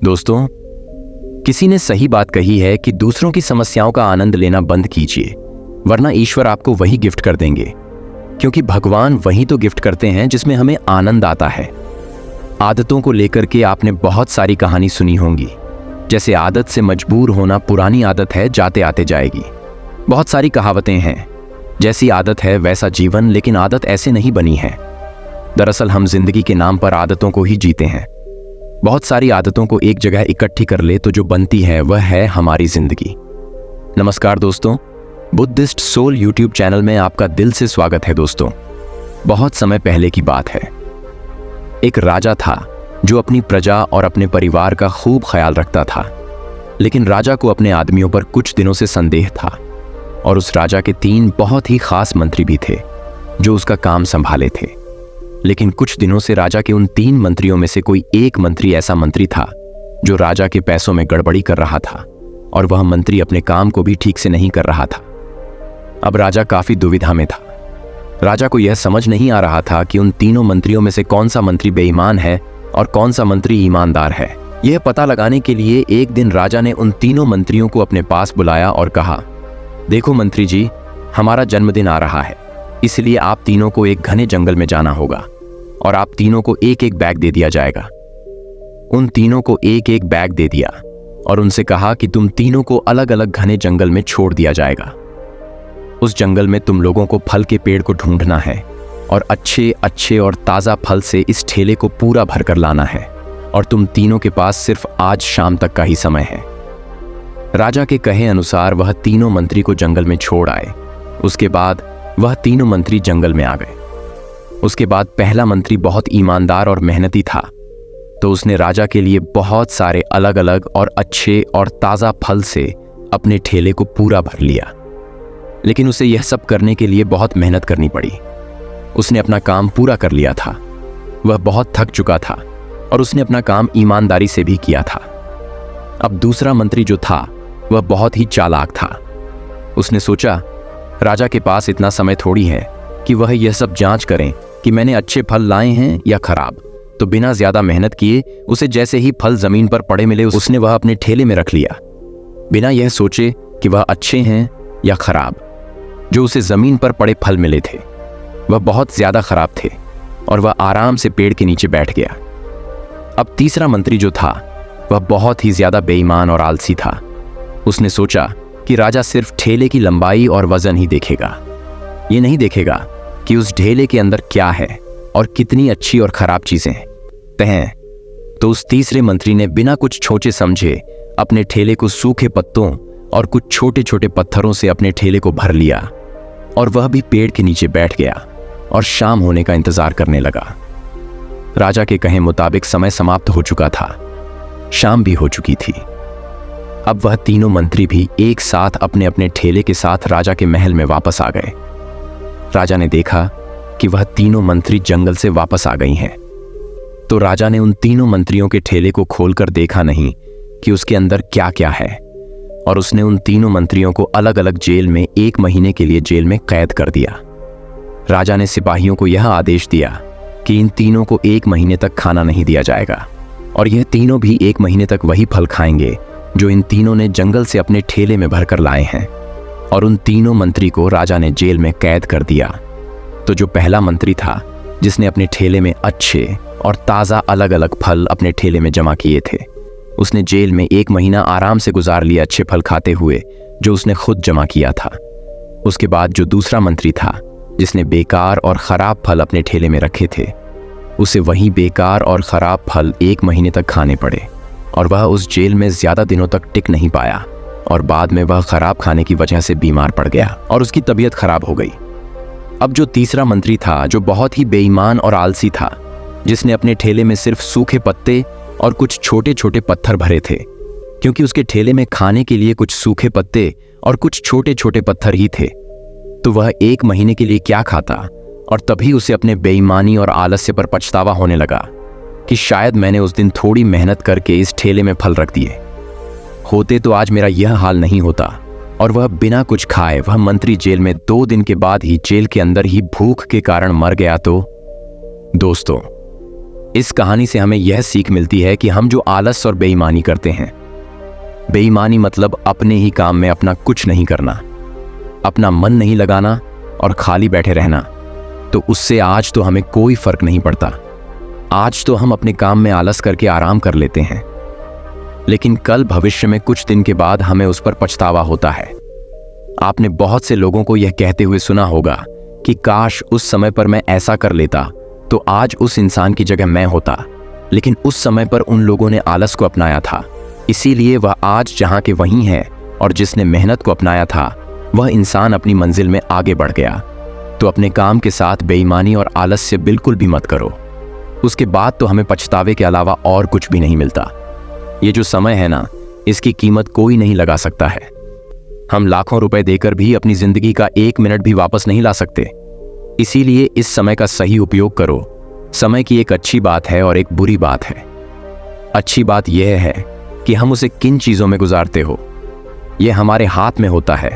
दोस्तों, किसी ने सही बात कही है कि दूसरों की समस्याओं का आनंद लेना बंद कीजिए, वरना ईश्वर आपको वही गिफ्ट कर देंगे। क्योंकि भगवान वही तो गिफ्ट करते हैं जिसमें हमें आनंद आता है। आदतों को लेकर के आपने बहुत सारी कहानी सुनी होंगी, जैसे आदत से मजबूर होना पुरानी आदत है, जाते आते जाएगी। बहुत सारी कहावतें हैं, जैसी आदत है वैसा जीवन, लेकिन आदत ऐसे नहीं बनी है। दरअसल हम जिंदगी के नाम पर आदतों को ही जीते हैं। बहुत सारी आदतों को एक जगह इकट्ठी कर ले तो जो बनती है वह है हमारी जिंदगी। नमस्कार दोस्तों, बुद्धिस्ट सोल यूट्यूब चैनल में आपका दिल से स्वागत है। दोस्तों, बहुत समय पहले की बात है। एक राजा था जो अपनी प्रजा और अपने परिवार का खूब ख्याल रखता था, लेकिन राजा को अपने आदमियों पर कुछ दिनों से संदेह था और उस राजा के 3 बहुत ही खास मंत्री भी थे जो उसका काम संभाले थे। लेकिन कुछ दिनों से राजा के उन 3 मंत्रियों में से कोई एक मंत्री ऐसा मंत्री था जो राजा के पैसों में गड़बड़ी कर रहा था और वह मंत्री अपने काम को भी ठीक से नहीं कर रहा था। अब राजा काफी दुविधा में था। राजा को यह समझ नहीं आ रहा था कि उन तीनों मंत्रियों में से कौन सा मंत्री बेईमान है और कौन सा मंत्री ईमानदार है। यह पता लगाने के लिए एक दिन राजा ने उन तीनों मंत्रियों को अपने पास बुलाया और कहा, देखो मंत्री जी, हमारा जन्मदिन आ रहा है, इसलिए आप तीनों को एक घने जंगल में जाना होगा और आप तीनों को एक एक बैग दे दिया जाएगा। उन तीनों को एक एक बैग दे दिया और उनसे कहा कि तुम तीनों को अलग अलग घने जंगल में छोड़ दिया जाएगा। उस जंगल में तुम लोगों को फल के पेड़ को ढूंढना है और अच्छे अच्छे और ताज़ा फल से इस ठेले को पूरा भरकर लाना है और तुम तीनों के पास सिर्फ आज शाम तक का ही समय है। राजा के कहे अनुसार वह तीनों मंत्री को जंगल में छोड़ आए। उसके बाद वह तीनों मंत्री जंगल में आ गए। उसके बाद पहला मंत्री बहुत ईमानदार और मेहनती था, तो उसने राजा के लिए बहुत सारे अलग अलग और अच्छे और ताज़ा फल से अपने ठेले को पूरा भर लिया। लेकिन उसे यह सब करने के लिए बहुत मेहनत करनी पड़ी। उसने अपना काम पूरा कर लिया था। वह बहुत थक चुका था और उसने अपना काम ईमानदारी से भी किया था। अब दूसरा मंत्री जो था वह बहुत ही चालाक था। उसने सोचा, राजा के पास इतना समय थोड़ी है कि वह यह सब जांच करें कि मैंने अच्छे फल लाए हैं या खराब, तो बिना ज्यादा मेहनत किए उसे जैसे ही फल जमीन पर पड़े मिले उसने वह अपने ठेले में रख लिया, बिना यह सोचे कि वह अच्छे हैं या खराब। जो उसे जमीन पर पड़े फल मिले थे वह बहुत ज्यादा खराब थे और वह आराम से पेड़ के नीचे बैठ गया। अब तीसरा मंत्री जो था वह बहुत ही ज्यादा बेईमान और आलसी था। उसने सोचा कि राजा सिर्फ ठेले की लंबाई और वजन ही देखेगा, ये नहीं देखेगा कि उस ढेले के अंदर क्या है और कितनी अच्छी और खराब चीजें हैं। तो उस तीसरे मंत्री ने बिना कुछ सोचे समझे अपने ठेले को सूखे पत्तों और कुछ छोटे छोटे पत्थरों से अपने ठेले को भर लिया और वह भी पेड़ के नीचे बैठ गया और शाम होने का इंतजार करने लगा। राजा के कहे मुताबिक समय समाप्त हो चुका था, शाम भी हो चुकी थी। अब वह तीनों मंत्री भी एक साथ अपने अपने ठेले के साथ राजा के महल में वापस आ गए। राजा ने देखा कि वह तीनों मंत्री जंगल से वापस आ गई हैं। तो राजा ने उन तीनों मंत्रियों के ठेले को खोलकर देखा नहीं कि उसके अंदर क्या क्या है, और उसने उन तीनों मंत्रियों को अलग अलग जेल में 1 महीने के लिए जेल में कैद कर दिया। राजा ने सिपाहियों को यह आदेश दिया कि इन तीनों को 1 महीने तक खाना नहीं दिया जाएगा और यह तीनों भी 1 महीने तक वही फल खाएंगे जो इन तीनों ने जंगल से अपने ठेले में भरकर लाए हैं। और उन तीनों मंत्री को राजा ने जेल में कैद कर दिया। तो जो पहला मंत्री था जिसने अपने ठेले में अच्छे और ताज़ा अलग अलग फल अपने ठेले में जमा किए थे, उसने जेल में 1 महीना आराम से गुजार लिया अच्छे फल खाते हुए जो उसने खुद जमा किया था। उसके बाद जो दूसरा मंत्री था जिसने बेकार और ख़राब फल अपने ठेले में रखे थे, उसे वही बेकार और ख़राब फल 1 महीने तक खाने पड़े और वह उस जेल में ज़्यादा दिनों तक टिक नहीं पाया और बाद में वह खराब खाने की वजह से बीमार पड़ गया और उसकी तबीयत खराब हो गई। अब जो तीसरा मंत्री था जो बहुत ही बेईमान और आलसी था, जिसने अपने ठेले में सिर्फ सूखे पत्ते और कुछ छोटे छोटे पत्थर भरे थे, क्योंकि उसके ठेले में खाने के लिए कुछ सूखे पत्ते और कुछ छोटे छोटे पत्थर ही थे, तो वह 1 महीने के लिए क्या खाता। और तभी उसे अपने बेईमानी और आलस्य पर पछतावा होने लगा कि शायद मैंने उस दिन थोड़ी मेहनत करके इस ठेले में फल रख दिए होते तो आज मेरा यह हाल नहीं होता। और वह बिना कुछ खाए वह मंत्री जेल में 2 दिन के बाद ही जेल के अंदर ही भूख के कारण मर गया। तो दोस्तों, इस कहानी से हमें यह सीख मिलती है कि हम जो आलस और बेईमानी करते हैं, बेईमानी मतलब अपने ही काम में अपना कुछ नहीं करना, अपना मन नहीं लगाना और खाली बैठे रहना, तो उससे आज तो हमें कोई फर्क नहीं पड़ता। आज तो हम अपने काम में आलस करके आराम कर लेते हैं, लेकिन कल भविष्य में कुछ दिन के बाद हमें उस पर पछतावा होता है। आपने बहुत से लोगों को यह कहते हुए सुना होगा कि काश उस समय पर मैं ऐसा कर लेता तो आज उस इंसान की जगह मैं होता, लेकिन उस समय पर उन लोगों ने आलस को अपनाया था, इसीलिए वह आज जहां के वहीं है, और जिसने मेहनत को अपनाया था वह इंसान अपनी मंजिल में आगे बढ़ गया। तो अपने काम के साथ बेईमानी और आलस से बिल्कुल भी मत करो, उसके बाद तो हमें पछतावे के अलावा और कुछ भी नहीं मिलता। ये जो समय है ना, इसकी कीमत कोई नहीं लगा सकता है। हम लाखों रुपए देकर भी अपनी जिंदगी का 1 मिनट भी वापस नहीं ला सकते। इसीलिए इस समय का सही उपयोग करो। समय की एक अच्छी बात है और एक बुरी बात है। अच्छी बात यह है कि हम उसे किन चीजों में गुजारते हो, यह हमारे हाथ में होता है,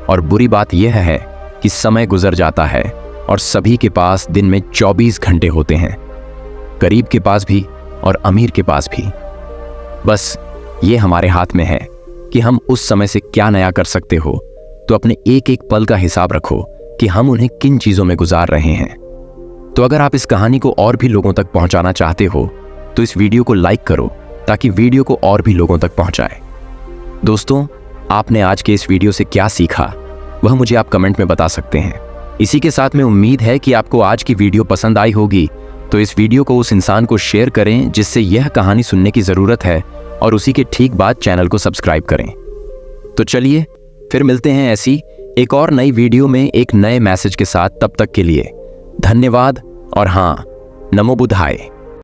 और बुरी बात यह है कि समय गुजर जाता है और सभी के पास दिन में 24 घंटे होते हैं, गरीब के पास भी और अमीर के पास भी। बस ये हमारे हाथ में है कि हम उस समय से क्या नया कर सकते हो। तो अपने एक एक पल का हिसाब रखो कि हम उन्हें किन चीजों में गुजार रहे हैं। तो अगर आप इस कहानी को और भी लोगों तक पहुंचाना चाहते हो तो इस वीडियो को लाइक करो, ताकि वीडियो को और भी लोगों तक पहुंचाए। दोस्तों, आपने आज के इस वीडियो से क्या सीखा वह मुझे आप कमेंट में बता सकते हैं। इसी के साथ में उम्मीद है कि आपको आज की वीडियो पसंद आई होगी, तो इस वीडियो को उस इंसान को शेयर करें जिससे यह कहानी सुनने की जरूरत है, और उसी के ठीक बाद चैनल को सब्सक्राइब करें। तो चलिए फिर मिलते हैं ऐसी एक और नई वीडियो में एक नए मैसेज के साथ। तब तक के लिए धन्यवाद, और हाँ, नमो बुद्धाय।